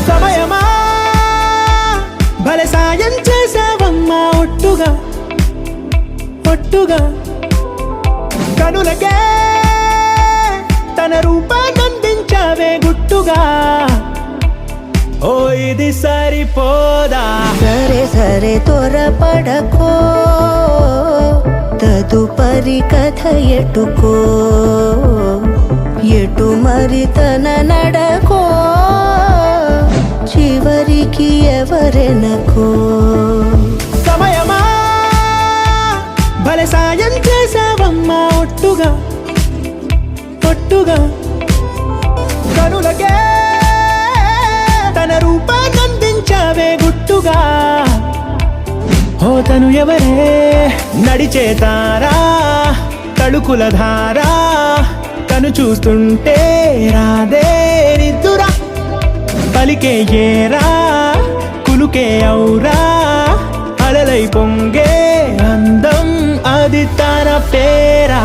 సమయమా భలే సాయం చేసావమ్మా ఒట్టుగా ఒట్టుగా కనులకే తన రూపాన్నందించావే గుట్టుగా ఓ ఇది సరిపోదా సరే సరే త్వరపడకో తదుపరి కథ ఎటుకో ఎటు మరి తన నడకో చివరికి ఎవరెనకో సమయమా భలే సాయం చేసావమ్మా ఒట్టుగా ఒట్టుగా కనులకే తన రూపాన్నందించావే గుట్టుగా ఓ తను ఎవరే నడిచే తారా తడుకుల ధారా తను చూస్తుంటే రాదే నిద్దురా పలికే ఏరా కులుకే ఔరా అలలై పొంగే అందం అది తన పేరా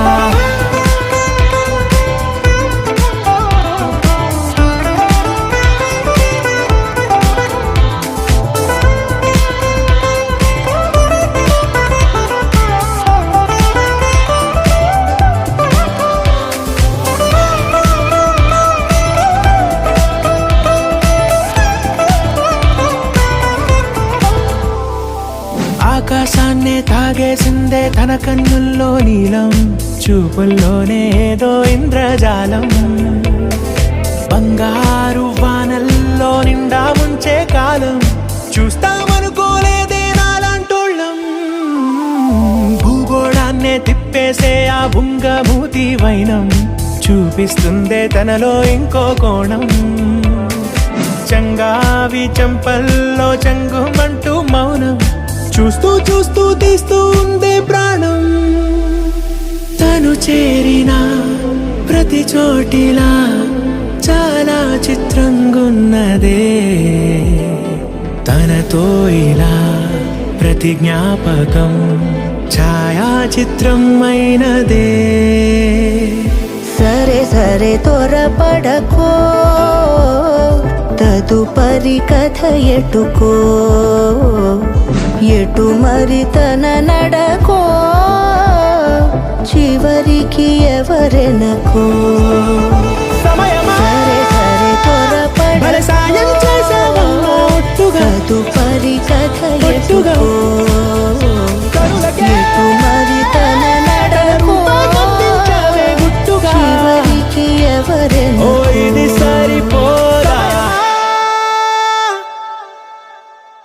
ఆకాశాన్నే తాగేసిందే తన కన్నుల్లో నీలం చూపుల్లోనే ఏదో ఇంద్రజాలం బంగారు వానల్లో నిండా ముంచే కాలం చూస్తామనుకోలేదే నాలాంటోళ్ళం భూగోళాన్నే తిప్పేసే ఆ బుంగమూతి వైనం చూపిస్తుందే తనలో ఇంకో కోణం చంగావి చెంపల్లో చంగుమంటూ మౌనం చూస్తూ చూస్తూ తీస్తూ ఉందే ప్రాణం తను చేరిన ప్రతి చోటిలా చాలా చిత్రంగున్నదే తనతో ఇలా ప్రతి జ్ఞాపకం ఛాయాచిత్రం అయినదే సరే సరే త్వరపడకో తదుపరి కథ ఎటుకో ఎటు మరి తన నడకో చివరికి ఎవరెనకో సమయమా సరే సరే భలే సాయం చేసావమ్మా ఒట్టుగా తదుపరి కథ ఒట్టుగా ఎటుకో కనులకే ఎటు మరి తన నడకో రూపాన్నందించావే గుట్టుగా చివరికి ఓ ఎవరెనకో ఇది సరిపో